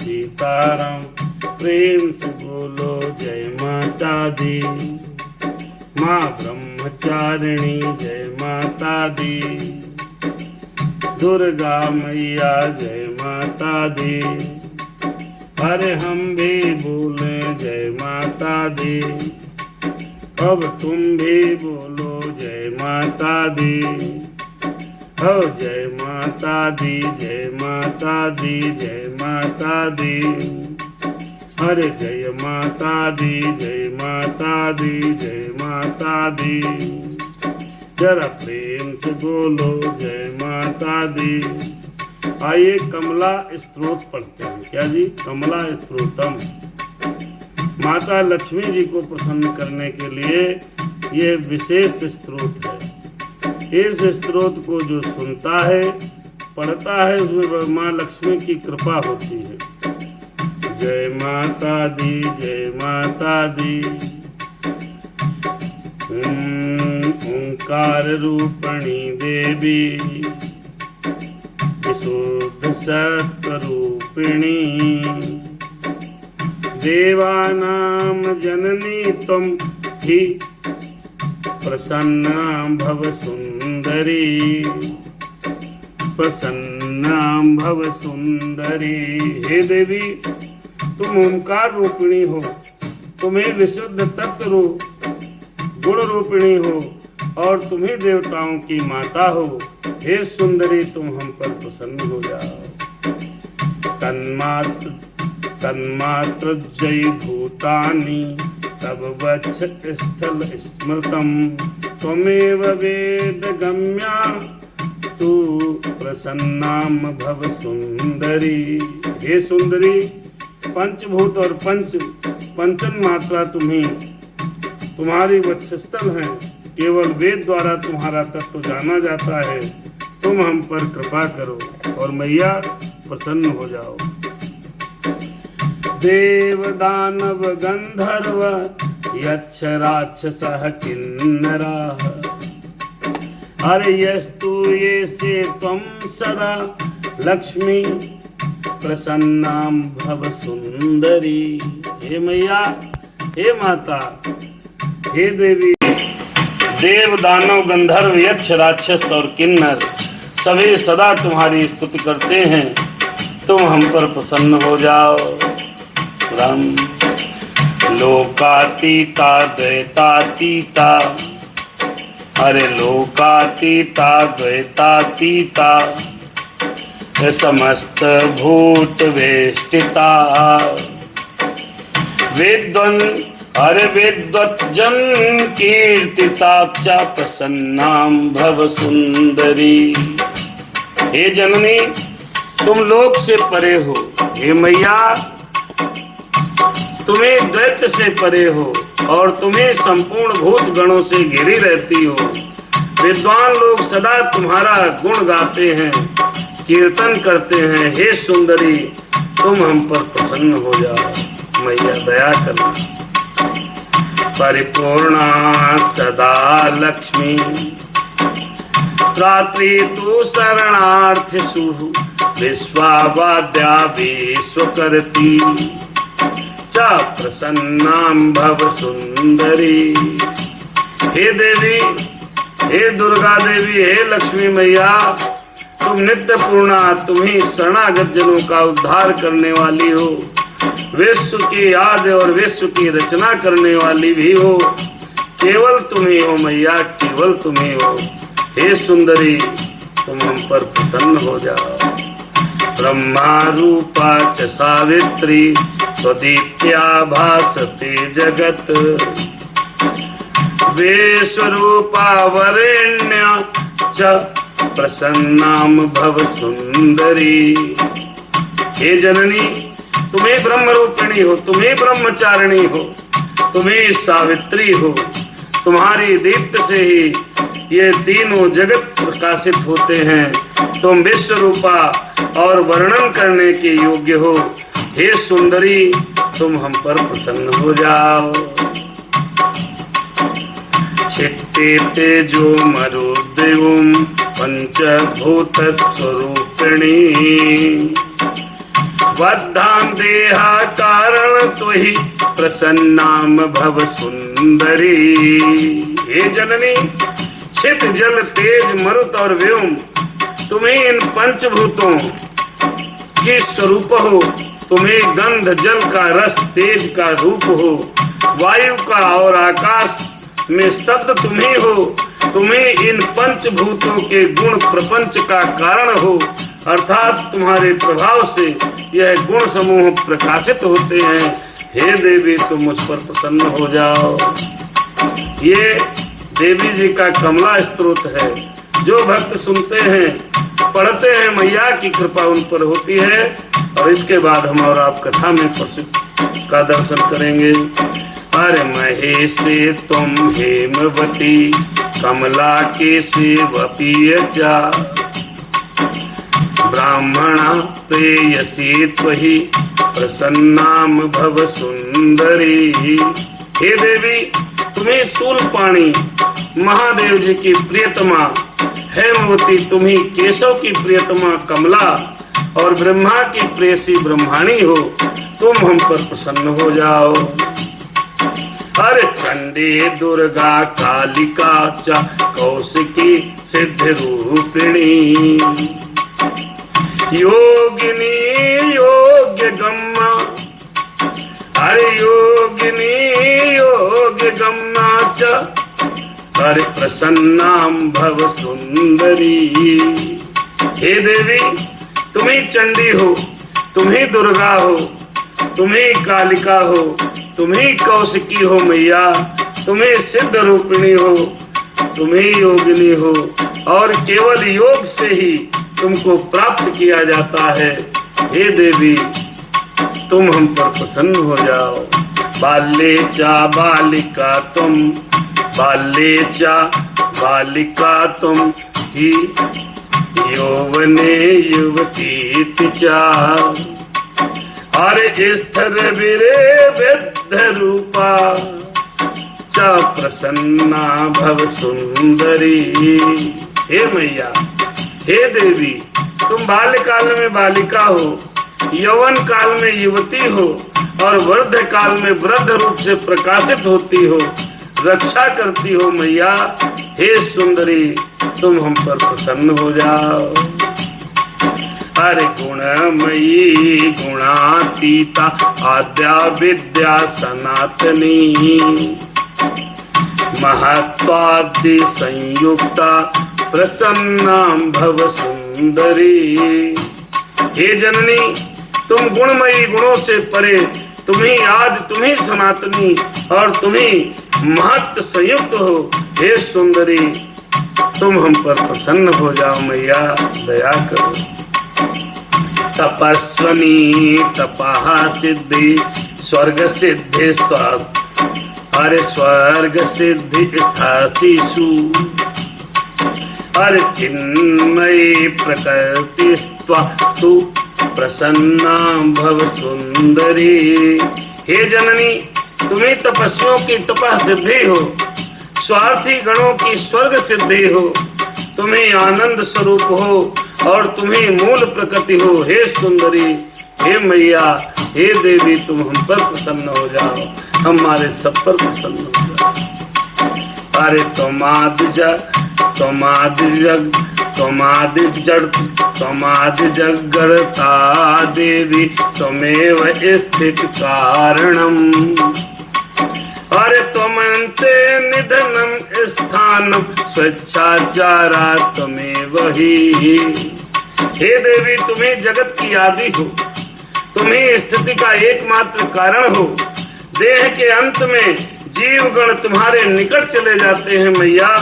सीताराम। प्रेम से बोलो जय माता दी। माँ ब्रह्मचारिणी जय माता दी। दुर्गा मैया जय माता दी। अरे हम भी बोले जय माता दी। अब तुम भी बोलो जय माता दी। हो जय माता दी, जय माता दी, जय माता दी। अरे जय माता दी, जय माता दी, जय माता दी। जरा प्रेम से बोलो जय माता दी। आइए कमला स्तोत्र पढ़ते हैं। क्या जी? कमला स्तोत्रम। माता लक्ष्मी जी को प्रसन्न करने के लिए ये विशेष स्तोत्र है। इस स्तोत्र को जो सुनता है, पढ़ता है, उसमें माँ लक्ष्मी की कृपा होती है। जय माता दी, जय माता दी। ओंकार रूपणी देवी, विशुद्ध सत्वरूपिणी, देवानां जननी त्वं हि प्रसन्ना भव सुंदरी। प्रसन्ना भव सुंदरी। हे देवी, तुम ओंकार रूपिणी हो, तुम्हें विशुद्ध तत्व रूप गुण रूपिणी हो और तुम्हें देवताओं की माता हो। हे सुंदरी, तुम हम पर प्रसन्न हो जाओ। तन्मात्र जय भूतानि तब वक्ष स्थल स्मृतम। त्वमेव वेद गम्या तू प्रसन्नाम भव सुंदरी। हे सुंदरी, पंचभूत और पंचन मात्रा तुम्हारी वक्षस्थल है। केवल वेद द्वारा तुम्हारा तत्व जाना जाता है। तुम हम पर कृपा करो और मैया प्रसन्न हो जाओ। देव दानव गंधर्व यक्ष राक्षसः किन्नराः। अरे यस्तु ये से त्वं सदा लक्ष्मी प्रसन्नां भव सुंदरी। हे मैया, हे माता, हे देवी, देव दानव गंधर्व यक्ष राक्षस और किन्नर सभी सदा तुम्हारी स्तुति करते हैं। तुम हम पर प्रसन्न हो जाओ। राम लोकातीता द्वैतातीता। अरे लोकातीता द्वैतातीता समस्त भूत वेष्टिता। अरे विद्वज्जन कीर्तिता च प्रसन्नां भव सुंदरी। हे जननी, तुम लोक से परे हो। हे मैया, तुम्हें दैत्य से परे हो और तुम्हें संपूर्ण भूत गणों से घिरी रहती हो। विद्वान लोग सदा तुम्हारा गुण गाते हैं, कीर्तन करते हैं। हे सुंदरी, तुम हम पर प्रसन्न हो जाओ। मैया दया करना। परिपूर्णा सदा लक्ष्मी रात्रि तु शरणार्थिषु विश्वावाद्या विश्वकर्त्री च प्रसन्नां भव सुंदरी। हे देवी, हे दुर्गा देवी, हे लक्ष्मी मैया, तुम नित्य पूर्णा, तुम ही शरणागत जनों का उद्धार करने वाली हो। विश्व की आदि और विश्व की रचना करने वाली भी हो। केवल तुम ही हो मैया, केवल तुम ही हो। हे सुंदरी, तुम हम पर प्रसन्न हो जाओ। ब्रह्मा रूपा च सावित्री स्वदीप्त्या भासते जगत। विश्वरूपा वरेण्या च प्रसन्नाम भव सुंदरी। हे जननी, तुम्हें ब्रह्म रूपिणी हो, तुम्हें ब्रह्मचारिणी हो, तुम्हें सावित्री हो। तुम्हारी दीप्त से ही ये तीनों जगत प्रकाशित होते हैं। तुम विश्व रूपा और वर्णन करने के योग्य हो। हे सुंदरी, तुम हम पर प्रसन्न हो जाओ। छिट्टे तेजो मरुदेवं पंचभूत स्वरूपिणी बद्धां देहा कारण तो ही प्रसन्नाम भव सुंदरी। हे जननी, छित जल तेज मरुत और व्योम, तुम्हें इन पंचभूतों की स्वरूप हो। तुम्हें गंध जल का रस तेज का रूप हो, वायु का और आकाश में शब्द तुम्हें हो। तुम्हें इन पंचभूतों के गुण प्रपंच का कारण हो, अर्थात तुम्हारे प्रभाव से यह गुण समूह प्रकाशित होते हैं। हे देवी, तुम मुझ पर प्रसन्न हो जाओ। ये देवी जी का कमला स्तोत्र है। जो भक्त सुनते हैं, पढ़ते हैं, मैया की कृपा उन पर होती है। और इसके बाद हम और आप कथा में प्रसिद्ध का दर्शन करेंगे। अरे महेशे तुम हेमवती कमला के सेवपीयचा, ब्राह्मणा प्रेयसी त्वहि प्रसन्नाम भव सुंदरी। हे देवी, तुम्हें शूलपाणी महादेव जी की प्रियतमा हेमवती, तुम्ही केशव की प्रियतमा कमला और ब्रह्मा की प्रेयसी ब्रह्माणी हो। तुम हम पर प्रसन्न हो जाओ। अरे चंडी दुर्गा कालिका च कौशिकी सिद्ध रूपिणी, योगिनी योग्य गम्मा, अरे योगिनी योग्य गम्मा च, अरे प्रसन्नाम भव सुंदरी। हे देवी, तुम्ही चंडी हो, तुम्ही दुर्गा हो, तुम्ही कालिका हो, तुम्ही कौशिकी हो मैया, तुम्ही सिद्ध रूपिणी हो, तुम्ही योगिनी हो, और केवल योग से ही तुमको प्राप्त किया जाता है। हे देवी, तुम हम पर प्रसन्न हो जाओ। बाल्ये चा बालिका तुम, बाल्ये चा बालिका तुम ही, यौवने युवती चा, अरे स्थिर विरे वृद्ध रूपा च प्रसन्ना भव सुंदरी। हे मैया, हे देवी, तुम बाल्यकाल में बालिका हो, यौवन काल में युवती हो, और वृद्ध काल में वृद्ध रूप से प्रकाशित होती हो, रक्षा करती हो मैया। हे सुंदरी, तुम हम पर प्रसन्न हो जाओ। अरे गुणमयी गुणातीता आद्या विद्या सनातनी, महत्वादि संयुक्ता प्रसन्नाम भव सुंदरी। हे जननी, तुम गुणमयी, गुणों से परे, तुम्ही आदि, तुम्ही सनातनी, और तुम्ही महत्व संयुक्त हो। हे सुंदरी, तुम हम पर प्रसन्न हो जाओ मैया, दया करो। तपस्वनी तपः सिद्धि स्वर्ग सिद्धि स्वा, अरे स्वर्ग सिद्धि स्थासीषु, अरे चिन्मयी प्रकृति स्वा तु प्रसन्ना भव सुंदरी। हे जननी, तुम्हें तपस्वियों की तपः सिद्धि हो, स्वार्थी गणों की स्वर्ग सिद्धि हो, तुम्हें आनंद स्वरूप हो, और तुम्हें मूल प्रकृति हो। हे सुंदरी, हे मैया, हे देवी, तुम हम पर प्रसन्न हो जाओ, हमारे सब पर प्रसन्न हो जाओ। अरे तुमादि जग, तुमादि जग, तुमादि जड़, तुमादि जगर्ता देवी, तुमेव स्थित कारणम, अरे तुमन्ते निधनम स्थानम स्वेच्छाचारा तुमेव ही। हे देवी, तुम्हें जगत की आदि हो, तुम्हें स्थिति का एकमात्र कारण हो। देह के अंत में जीवगण तुम्हारे निकट चले जाते हैं मैया,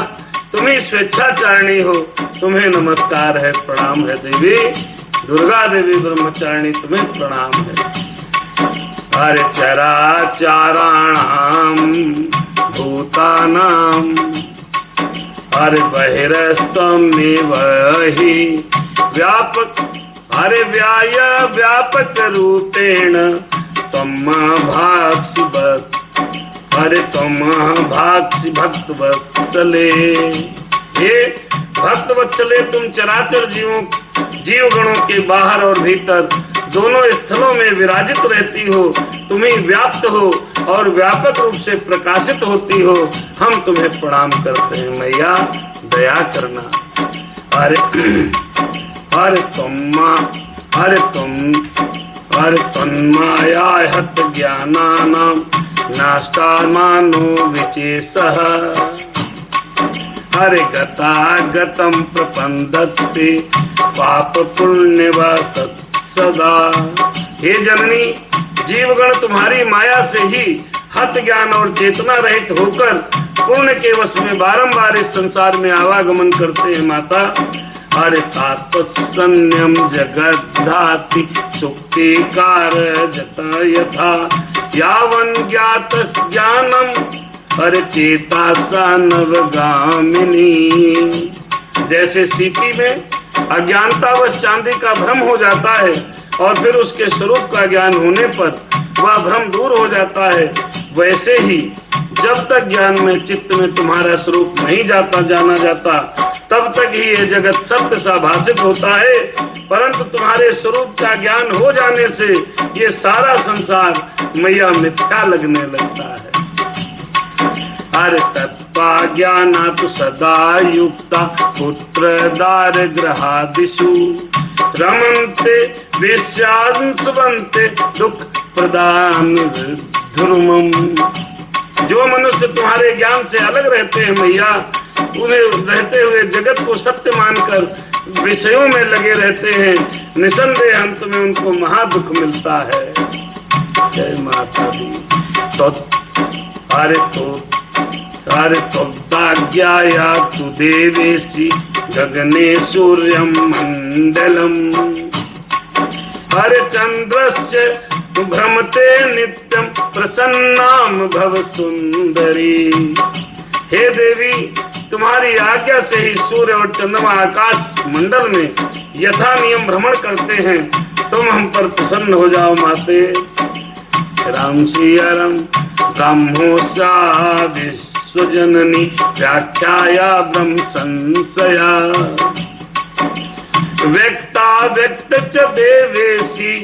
तुम्हें स्वेच्छाचारिणी हो, तुम्हें नमस्कार है, प्रणाम है देवी। दुर्गा देवी ब्रह्मचारिणी, तुम्हें प्रणाम है। अरे चराचराणाम भूतानाम, अरे बहिरस्तमेव हि व्यापक, अरे व्यापक रूपेण तम भाक्षि भक्त, अरे तम भाक्षि भक्त वत्सले। हे भक्त वत्सले, तुम चराचर जीवगणों के बाहर और भीतर दोनों स्थलों में विराजित रहती हो, तुम ही व्याप्त हो और व्यापक रूप से प्रकाशित होती हो। हम तुम्हें प्रणाम करते हैं मैया, दया करना। अरे तन्माया हत ज्ञानानां नाष्टामानो विचेषः। हरे गतागतं प्रपंदते पाप पुण्यवश सदा। हे जननी, जीवगण तुम्हारी माया से ही हत ज्ञान और चेतना रहित होकर पुण्य के वश में बारंबार इस संसार में आवागमन करते हैं माता। अरे तात्सन्यम जगद्धाति सुक्तिकार जता यथा यावन ज्ञात ज्ञानम अरे चेता सा नवगामिनी। जैसे सीपी में अज्ञानतावश चांदी का भ्रम हो जाता है और फिर उसके स्वरूप का ज्ञान होने पर वह भ्रम दूर हो जाता है, वैसे ही जब तक ज्ञान में चित्त में तुम्हारा स्वरूप नहीं जाना जाता तब तक ही ये जगत सत्य सा भाषित होता है। परंतु तुम्हारे स्वरूप का ज्ञान हो जाने से ये सारा संसार मैया मिथ्या लगने लगता है। अरे तत्पा ज्ञाना तो सदा युक्ता पुत्र दारगृहादिषु रमन्ते विश्वांसवन्ते दुख प्रदान ध्रुवम्। जो मनुष्य तुम्हारे ज्ञान से अलग रहते हैं मैया, उन्हें रहते हुए जगत को सत्य मानकर विषयों में लगे रहते हैं, निसंदेह अंत में उनको महादुख मिलता है। जय माता दी। अरे त्वदाज्ञया तु देवेशि गगने सूर्यं मंडलम्। अरे चंद्रस्य भ्रमते नित्यं प्रसन्नां भव सुंदरी। हे देवी, तुम्हारी आज्ञा से ही सूर्य और चंद्रमा आकाश मंडल में यथा नियम भ्रमण करते हैं, तुम हम पर प्रसन्न हो जाओ माते। राम सियाराम। ब्रह्मोषा विश्वजननी व्याख्याया ब्रह्म संशया व्यक्ता व्यक्त च देवेशी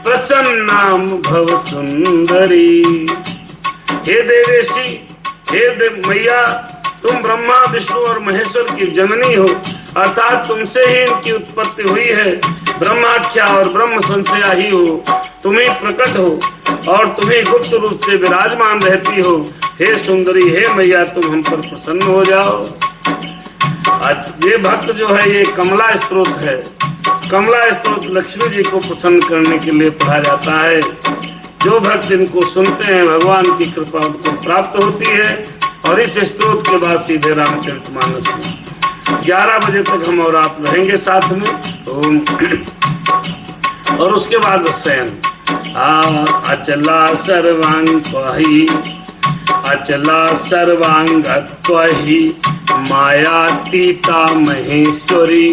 प्रसन्नां भव सुंदरी। हे देवेशी, हे मैया, तुम ब्रह्मा विष्णु और महेश्वर की जननी हो, अर्थात तुमसे ही इनकी उत्पत्ति हुई है। ब्रह्माख्या और ब्रह्म संशया ही हो, तुम ही प्रकट हो और तुम ही गुप्त रूप से विराजमान रहती हो। हे सुंदरी, हे मैया, तुम हम पर प्रसन्न हो जाओ। आज ये भक्त जो है ये कमला स्तोत्र है। कमला स्तोत्र लक्ष्मी जी को प्रसन्न करने के लिए पढ़ा जाता है। जो भक्त इनको सुनते हैं भगवान की कृपा उनको प्राप्त होती है। और इस स्तोत्र के बाद सीधे रामचरितमानस में 11 बजे तक हम और आप रहेंगे साथ में। और उसके बाद शयन। अचला सर्वांग त्वहि अचला सर्वांग त्वहि मायातीता महेश्वरी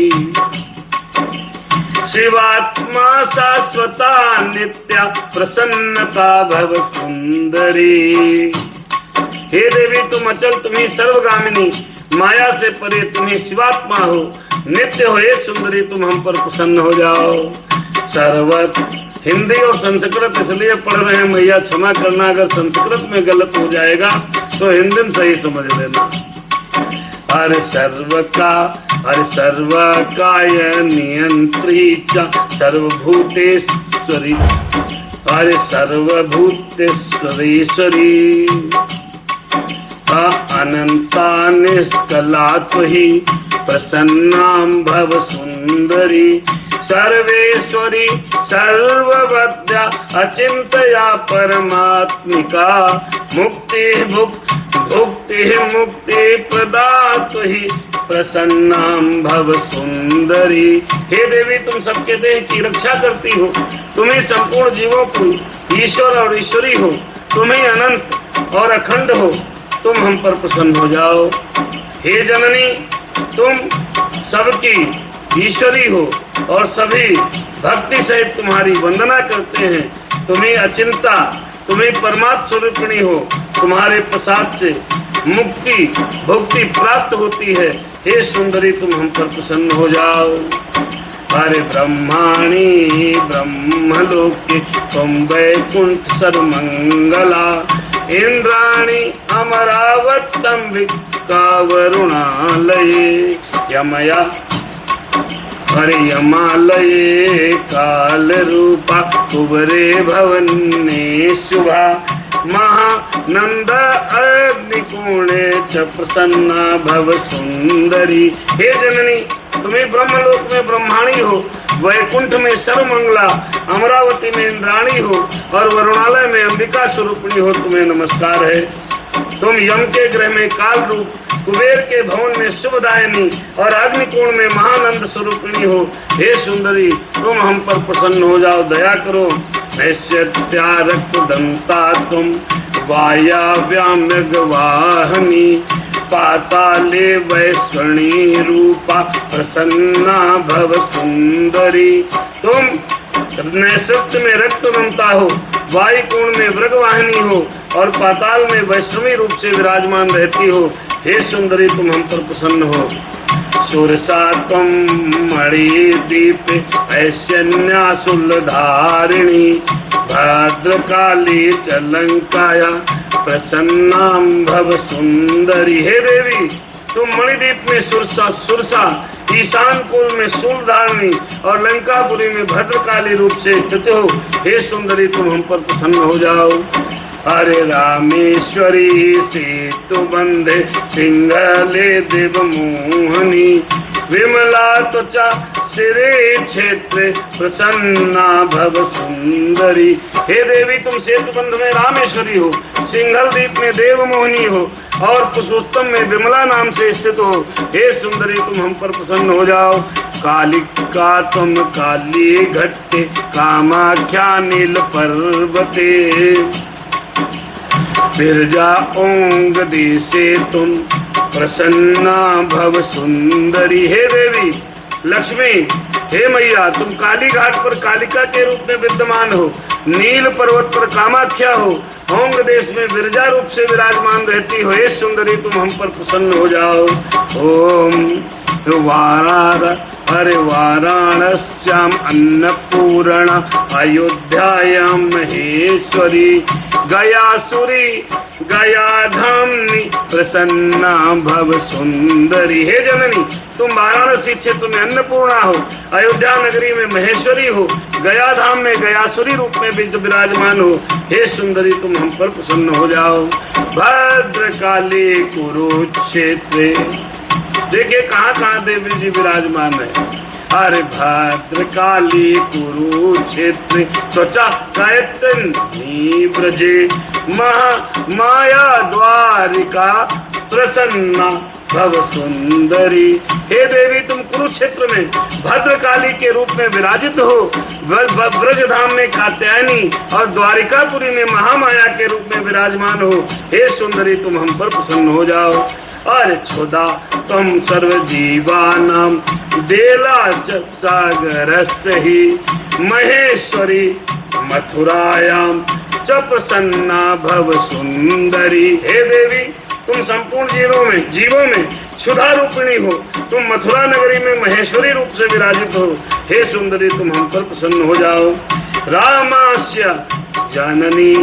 शिवात्मा शाश्वता नित्या प्रसन्नता भव सुंदरी। हे देवी, तुम अचल, तुम ही सर्वगामिनी, माया से परे तुम ही शिवात्मा हो, नित्य हो। हे सुंदरी, तुम हम पर प्रसन्न हो जाओ। सर्वत हिंदी और संस्कृत इसलिए पढ़ रहे हैं मैया, क्षमा करना अगर संस्कृत में गलत हो जाएगा तो हिंदी में सही समझ लेना। अरे सर्वकाय नियंत्री च सर्वभूतेश्वरी। अरे सर्वभूतेश्वरीश्वरी अनंता निष्कला त्वहि प्रसन्नां भव सुंदरी सर्वेश्वरी सर्ववद्या अचिंतया परमात्मिका मुक्ति मुक्ति प्रदातु ही प्रसन्नां भव सुंदरी। हे देवी, तुम सबके देह की रक्षा करती हो, तुम ही संपूर्ण जीवों को ईश्वर और ईश्वरी हो, तुम ही अनंत और अखंड हो, तुम हम पर प्रसन्न हो जाओ। हे जननी, तुम सबकी ईश्वरी हो और सभी भक्ति सहित तुम्हारी वंदना करते हैं। तुम्हें अचिंता, तुम्हें परमात्म स्वरूपिणी हो, तुम्हारे प्रसाद से मुक्ति भुक्ति प्राप्त होती है। हे सुंदरी, तुम हम पर प्रसन्न हो जाओ। अरे ब्रह्माणी ब्रह्मलोके त्वं वैकुंठ सर्वमंगला इंद्राणी अमरावत्यंबिका वरुणालये यमया हरे यमालये काल रूपा कुबरे भवने शुभा महानंद अग्निकोणे च प्रसन्ना भव सुंदरी। हे जननी, तुम्हें ब्रह्मलोक में ब्रह्माणी हो, वैकुंठ में सर्वमंगला, अमरावती में इंद्राणी हो और वरुणालय में अंबिका स्वरूपिणी हो, तुम्हें नमस्कार है। तुम यम के ग्रह में काल रूप, कुबेर के भवन में शुभदायिनी और अग्निकोण में महानंद स्वरूपिणी हो। हे सुंदरी, तुम हम पर प्रसन्न हो जाओ, दया करो। नैश्यत्या रक्तदंता तुम वायव्यामृगवाहनी पाताले वैश्वणी रूपा प्रसन्ना भव सुंदरी। तुम नैसत्य में रक्तदंता हो, वायुकोण में वृगवाहिनी हो और पाताल में वैष्णवी रूप से विराजमान रहती हो। हे सुंदरी, तुम हम पर प्रसन्न हो। सुरसा त्वं मणिदीप ऐश्वर्यासुलधारिणी भद्रकाली च लंकाया प्रसन्नां भव सुंदरी। हे देवी, तुम मणिदीप में सुरसा, ईशान कुल में शूलधारिणी और लंकापुरी में भद्रकाली रूप से स्थित हो। हे सुंदरी, तुम हम पर प्रसन्न हो जाओ। हरे रामेश्वरी सेतु बंधे सिंहले देव मोहनी विमला त्वचा सिरे क्षेत्र प्रसन्ना भव सुंदरी। हे देवी, तुम सेतु बंध में रामेश्वरी हो, सिंघल द्वीप में देव मोहनी हो और पुरुषोत्तम में विमला नाम से स्थित हो। हे सुंदरी, तुम हम पर प्रसन्न हो जाओ। कालिका तुम काली घट्टे कामाख्या नील पर्वते बिरजा ओंग देशे तुम प्रसन्ना भव सुंदरी। हे देवी लक्ष्मी, हे मैया, तुम काली घाट पर कालिका के रूप में विद्यमान हो, नील पर्वत पर कामाख्या हो, ओंग देश में विरजा रूप से विराजमान रहती हो। हे सुंदरी, तुम हम पर प्रसन्न हो जाओ। ओम हरे वाराणस्याम अन्नपूर्णा अयोध्यायां महेश्वरी गयासुरी गयाधाम्नि प्रसन्ना भव सुंदरी। हे जननी, तुम वाराणसी क्षेत्र में अन्नपूर्णा हो, अयोध्या नगरी में महेश्वरी हो, गया धाम में गयासुरी रूप में भी विराजमान हो। हे सुंदरी, तुम हम पर प्रसन्न हो जाओ। भद्रकाली कुरुक्षेत्र, देखिए कहाँ कहाँ देवी जी विराजमान है। अरे भद्रकाली कुरुक्षेत्र त्वचा गायत्री ब्रजे माया द्वारिका प्रसन्ना भव सुंदरी। हे देवी, तुम कुरुक्षेत्र में भद्रकाली के रूप में विराजित हो, ब्रजधाम में कात्यायनी और द्वारिकापुरी में महामाया के रूप में विराजमान हो। हे सुंदरी, तुम हम पर प्रसन्न हो जाओ। अरे क्षुधा तुम सर्वजीवानां देला च सागरस्य ही महेश्वरी मथुरायां च प्रसन्ना भव सुंदरी। हे देवी, तुम संपूर्ण जीवों में क्षुधा रूपिणी हो, तुम मथुरा नगरी में महेश्वरी रूप से विराजित हो। हे सुंदरी, तुम हम पर प्रसन्न हो जाओ। रामास्य जननी,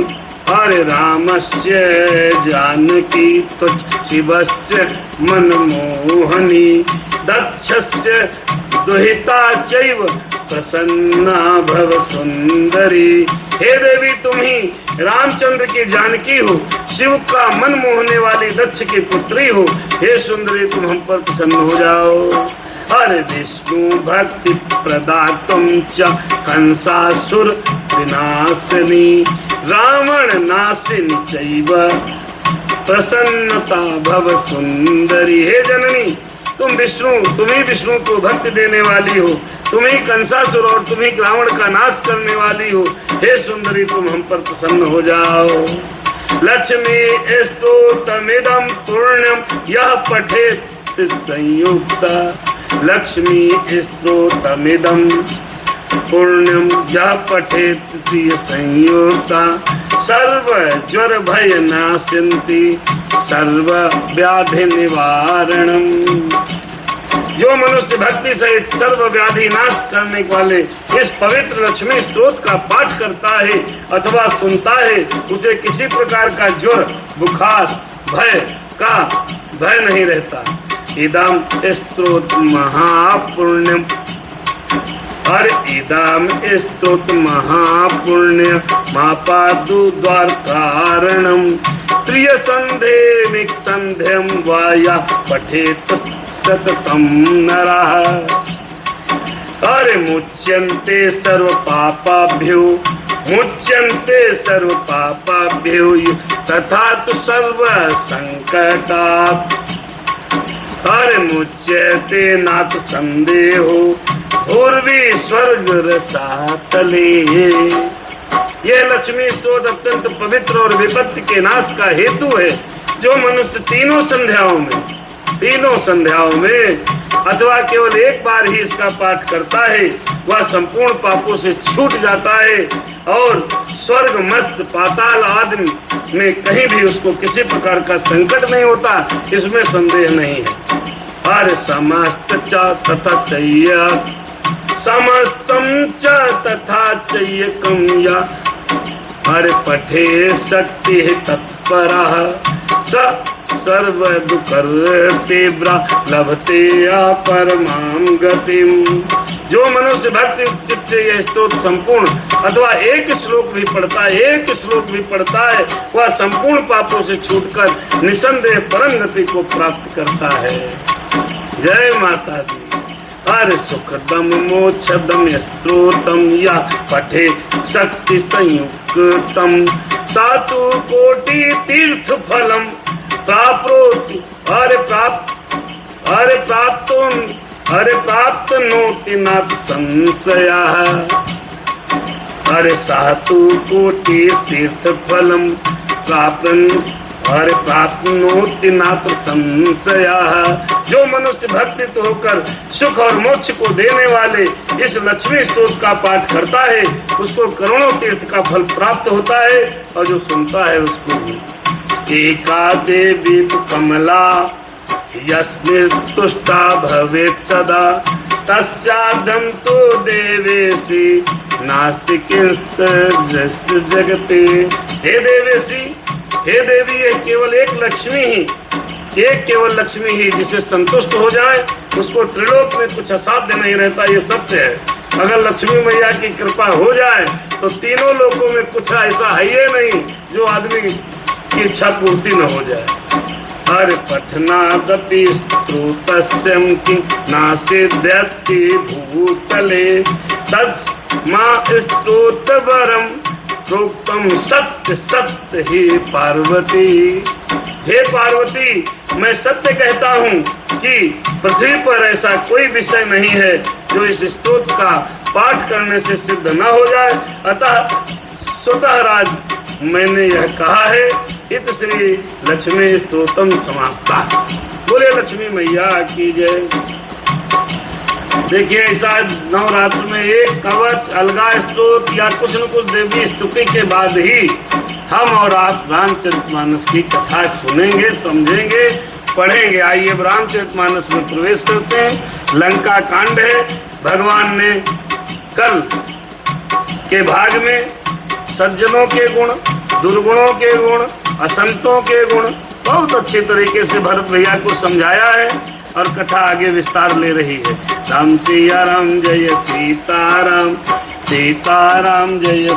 अरे रामस्य जानकी त्वच शिवस्य मनमोहनी दक्षस्य दुहिता चैव प्रसन्ना भव सुंदरी। हे देवी, तुम ही रामचंद्र की जानकी हो, शिव का मन मोहने वाली दक्ष की पुत्री हो। हे सुंदरी, तुम हम पर प्रसन्न हो जाओ। अरे विष्णु भक्ति प्रदातुम च कंसासुर विनाशिनी रावण नाशिनी चैव प्रसन्नता भव सुंदरी। हे जननी, तुम ही विष्णु को भक्ति देने वाली हो, तुम ही कंसासुर और तुम ही रावण का नाश करने वाली हो। हे सुंदरी, तुम हम पर प्रसन्न हो जाओ। लक्ष्मी स्तोत्रमिदं पुण्यं यः पठेत् संयुक्ता, लक्ष्मी स्तोत्रमिदं पुण्यं यः पठेत् संयुक्ता, सर्व ज्वर भय नाशन्ति सर्व व्याधि निवारणम्। जो मनुष्य भक्ति सहित सर्व व्याधि नाश करने वाले इस पवित्र लक्ष्मी स्तोत्र का पाठ करता है अथवा सुनता है, उसे किसी प्रकार का ज्वर, बुखार, भय का भय नहीं रहता। इदम स्तोत्र महापुण्यम, और इदम स्तोत्र महापुण्य मापादु द्वार कारणम प्रिय संधे संध्यम वाया पठेत सततम नरः। अरे मुच्यन्ते सर्व पापाभ्यो, मुच्यन्ते सर्व पापाभ्यो तथा तु सर्व संकटात्। अरे मुच्यते नाथ संदेहो पूर्वी स्वर्ग रसातले। यह लक्ष्मी स्तोत्र अत्यंत पवित्र और विपत्ति के नाश का हेतु है। जो मनुष्य तीनों संध्याओं में अथवा केवल एक बार ही इसका पाठ करता है, वह संपूर्ण पापों से छूट जाता है और स्वर्ग, मस्त, पाताल आदि में कहीं भी उसको किसी प्रकार का संकट नहीं होता, इसमें संदेह नहीं है। और समस्त च तथा चय्य, समस्तम च तथा चय्यकम या हर पठे शक्ति तत्परः स सर्व दुःखर्तेभ्य लभते परमां गतिम। जो मनुष्य भक्ति चित्त से यह स्तोत्र संपूर्ण अथवा एक श्लोक भी पढ़ता है, वह संपूर्ण पापों से छूटकर निसंदेह परम गति को प्राप्त करता है। जय माता दी। अरे सुखदम मोक्षदम स्तोत्रम या पठे शक्ति संयुक्तम सातु कोटि तीर्थ फलम प्राप्नोति। अरे प्राप्त नोति नाथ संशयः। अरे सातु कोटि तीर्थ फलम प्राप्नोति नाथ संशयः। जो मनुष्य भक्ति होकर सुख और मोक्ष को देने वाले इस लक्ष्मी स्तोत्र का पाठ करता है, उसको करोड़ों तीर्थ का फल प्राप्त होता है, और जो सुनता है उसको एका देवी कमला यस्मिन् तुष्टा भवेत् सदा तस्याद्धं तु देवेशी नास्ति किंचित् जगते। हे देवेशी, हे देवी, ये केवल एक लक्ष्मी ही जिसे संतुष्ट हो जाए उसको त्रिलोक में कुछ असाध्य नहीं रहता, ये सत्य है। अगर लक्ष्मी मैया की कृपा हो जाए तो तीनों लोकों में कुछ ऐसा है ही नहीं जो आदमी की इच्छा पूर्ति न हो जाए। हर पठनादपि स्तोत्रस्यं कि नासिद्ध्यति भूतले तस्मा स्तोत्रवरं प्रोक्तम सत्य सत्य ही पार्वती। हे पार्वती, मैं सत्य कहता हूँ कि पृथ्वी पर ऐसा कोई विषय नहीं है जो इस स्तोत्र का पाठ करने से सिद्ध न हो जाए, अतः स्वतः राज मैंने यह कहा है। इत श्री लक्ष्मी स्तोत्रम समाप्ता। बोले लक्ष्मी मैया की जय। देखिए, ऐसा नवरात्र में एक कवच, अलगा स्तोत्र या कुछ न कुछ देवी स्तुति के बाद ही हम और आप रामचरितमानस की कथा सुनेंगे, समझेंगे, पढ़ेंगे। आइए रामचरितमानस में प्रवेश करते हैं। लंका कांड है। भगवान ने कल के भाग में सज्जनों के गुण, दुर्गुणों के गुण, असंतों के गुण बहुत अच्छे तरीके से भरत भैया को समझाया है और कथा आगे विस्तार ले रही है। राम सिया राम जय सीताराम, सीताराम जय